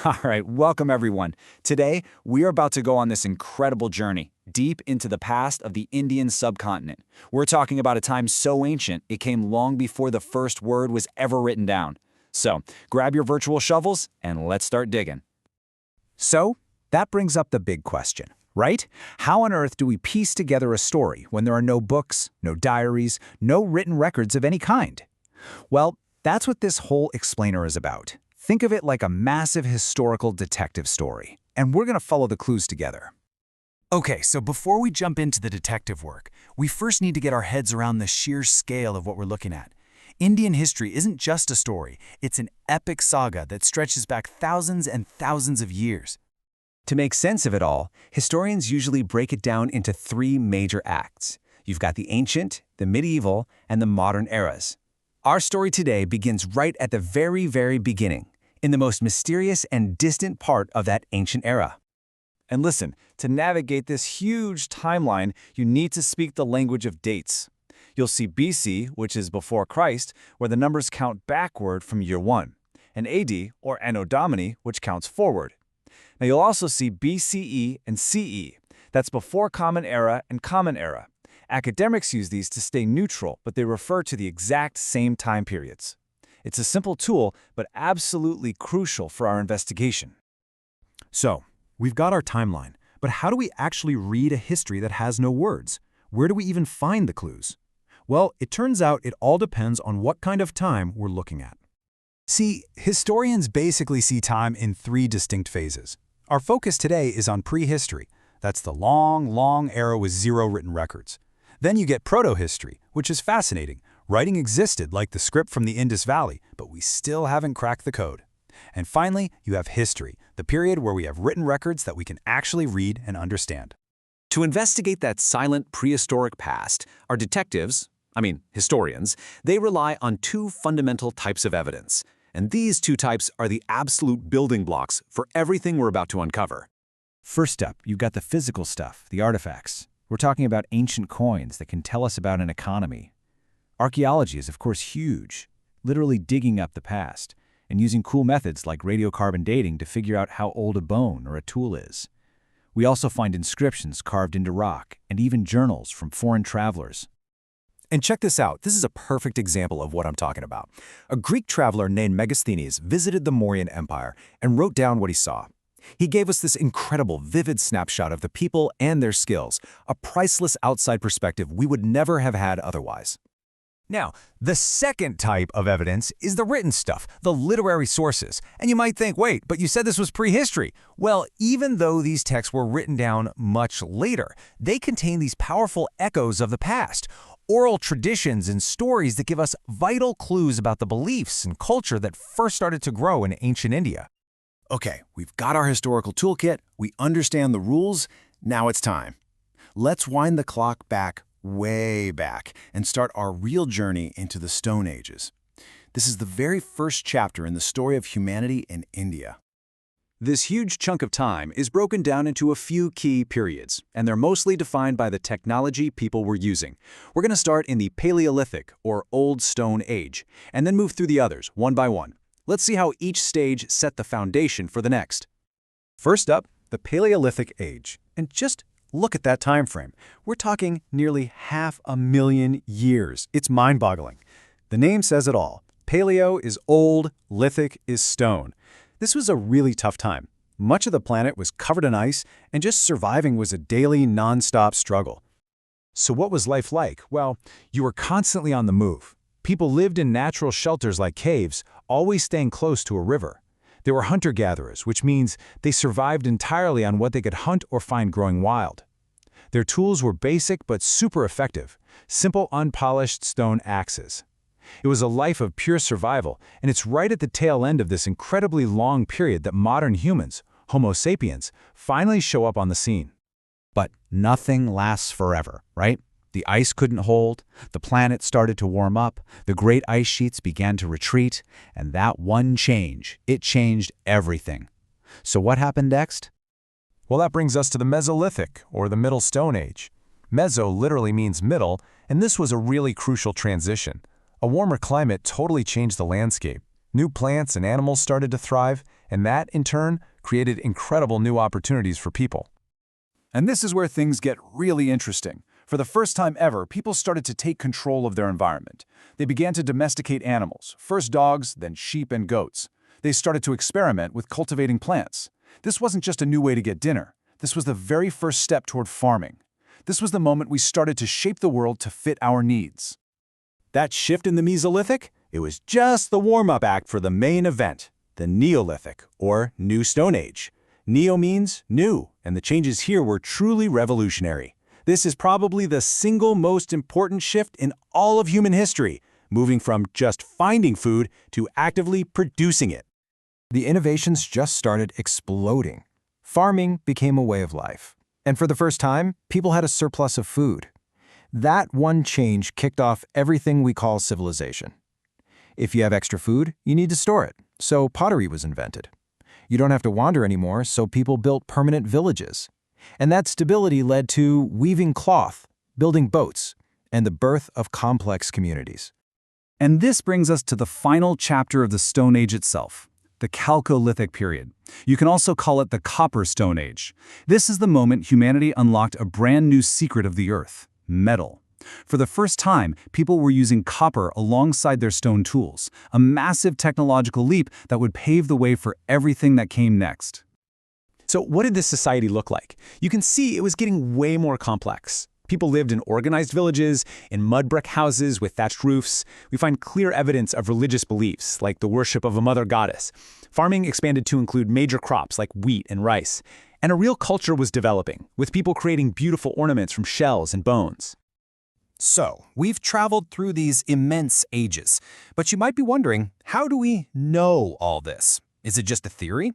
All right, welcome everyone. Today, we are about to go on this incredible journey deep into the past of the Indian subcontinent. We're talking about a time so ancient, it came long before the first word was ever written down. So, grab your virtual shovels and let's start digging. So, that brings up the big question, right? How on earth do we piece together a story when there are no books, no diaries, no written records of any kind? Well, that's what this whole explainer is about. Think of it like a massive historical detective story, and we're going to follow the clues together. Okay, so before we jump into the detective work, we first need to get our heads around the sheer scale of what we're looking at. Indian history isn't just a story, it's an epic saga that stretches back thousands and thousands of years. To make sense of it all, historians usually break it down into three major acts. You've got the ancient, the medieval, and the modern eras. Our story today begins right at the very beginning, in the most mysterious and distant part of that ancient era. And listen, to navigate this huge timeline, you need to speak the language of dates. You'll see BC, which is before Christ, where the numbers count backward from year 1, and AD, or Anno Domini, which counts forward. Now you'll also see BCE and CE. That's before Common Era and Common Era. Academics use these to stay neutral, but they refer to the exact same time periods. It's a simple tool, but absolutely crucial for our investigation. So, we've got our timeline, but how do we actually read a history that has no words? Where do we even find the clues? Well, it turns out it all depends on what kind of time we're looking at. See, historians basically see time in three distinct phases. Our focus today is on prehistory. That's the long era with zero written records. Then you get proto-history, which is fascinating. Writing existed like the script from the Indus Valley, but we still haven't cracked the code. And finally, you have history, the period where we have written records that we can actually read and understand. To investigate that silent prehistoric past, our historians, they rely on two fundamental types of evidence. And these two types are the absolute building blocks for everything we're about to uncover. First up, you've got the physical stuff, the artifacts. We're talking about ancient coins that can tell us about an economy. Archaeology is, of course, huge, literally digging up the past and using cool methods like radiocarbon dating to figure out how old a bone or a tool is. We also find inscriptions carved into rock and even journals from foreign travelers. And check this out, this is a perfect example of what I'm talking about. A Greek traveler named Megasthenes visited the Mauryan Empire and wrote down what he saw. He gave us this incredible, vivid snapshot of the people and their skills, a priceless outside perspective we would never have had otherwise. Now, the second type of evidence is the written stuff, the literary sources. And you might think, wait, but you said this was prehistory. Well, even though these texts were written down much later, they contain these powerful echoes of the past, oral traditions and stories that give us vital clues about the beliefs and culture that first started to grow in ancient India. Okay, we've got our historical toolkit, we understand the rules, now it's time. Let's wind the clock back, way back, and start our real journey into the Stone Ages. This is the very first chapter in the story of humanity in India. This huge chunk of time is broken down into a few key periods, and they're mostly defined by the technology people were using. We're going to start in the Paleolithic, or Old Stone Age, and then move through the others, one by one. Let's see how each stage set the foundation for the next. First up, the Paleolithic Age. And just look at that time frame. We're talking nearly 500,000 years. It's mind-boggling. The name says it all. Paleo is old, lithic is stone. This was a really tough time. Much of the planet was covered in ice, and just surviving was a daily, non-stop struggle. So what was life like? Well, you were constantly on the move. People lived in natural shelters like caves, always staying close to a river. They were hunter-gatherers, which means they survived entirely on what they could hunt or find growing wild. Their tools were basic but super effective, simple unpolished stone axes. It was a life of pure survival, and it's right at the tail end of this incredibly long period that modern humans, Homo sapiens, finally show up on the scene. But nothing lasts forever, right? The ice couldn't hold, the planet started to warm up, the great ice sheets began to retreat, and that one change, it changed everything. So what happened next? Well, that brings us to the Mesolithic, or the Middle Stone Age. Meso literally means middle, and this was a really crucial transition. A warmer climate totally changed the landscape. New plants and animals started to thrive, And that, in turn, created incredible new opportunities for people. And this is where things get really interesting. For the first time ever, people started to take control of their environment. They began to domesticate animals, first dogs, then sheep and goats. They started to experiment with cultivating plants. This wasn't just a new way to get dinner. This was the very first step toward farming. This was the moment we started to shape the world to fit our needs. That shift in the Mesolithic? It was just the warm-up act for the main event, the Neolithic, or New Stone Age. Neo means new, and the changes here were truly revolutionary. This is probably the single most important shift in all of human history, moving from just finding food to actively producing it. The innovations just started exploding. Farming became a way of life. And for the first time, people had a surplus of food. That one change kicked off everything we call civilization. If you have extra food, you need to store it, so pottery was invented. You don't have to wander anymore, so people built permanent villages. And that stability led to weaving cloth, building boats, and the birth of complex communities. And this brings us to the final chapter of the Stone Age itself, the Chalcolithic period. You can also call it the Copper Stone Age. This is the moment humanity unlocked a brand new secret of the Earth: metal. For the first time, people were using copper alongside their stone tools, a massive technological leap that would pave the way for everything that came next. So what did this society look like? You can see it was getting way more complex. People lived in organized villages, in mud brick houses with thatched roofs. We find clear evidence of religious beliefs, like the worship of a mother goddess. Farming expanded to include major crops like wheat and rice. And a real culture was developing, with people creating beautiful ornaments from shells and bones. So, we've traveled through these immense ages. But you might be wondering, how do we know all this? Is it just a theory?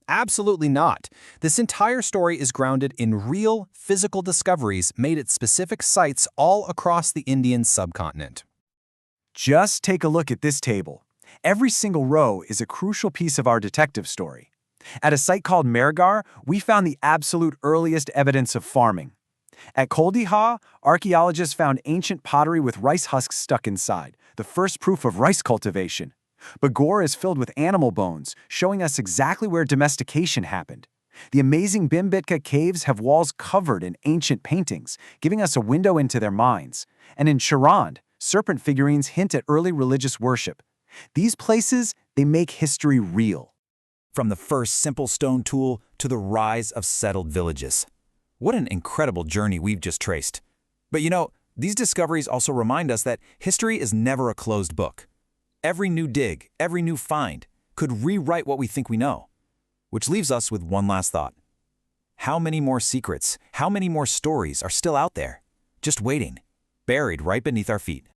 Absolutely not. This entire story is grounded in real, physical discoveries made at specific sites all across the Indian subcontinent. Just take a look at this table. Every single row is a crucial piece of our detective story. At a site called Mehrgarh, we found the absolute earliest evidence of farming. At Koldiha, archaeologists found ancient pottery with rice husks stuck inside, the first proof of rice cultivation. Bagor is filled with animal bones, showing us exactly where domestication happened. The amazing Bhimbetka caves have walls covered in ancient paintings, giving us a window into their minds. And in Charand, serpent figurines hint at early religious worship. These places, they make history real. From the first simple stone tool to the rise of settled villages. What an incredible journey we've just traced. But you know, these discoveries also remind us that history is never a closed book. Every new dig, every new find, could rewrite what we think we know. Which leaves us with one last thought. How many more secrets, how many more stories are still out there, just waiting, buried right beneath our feet?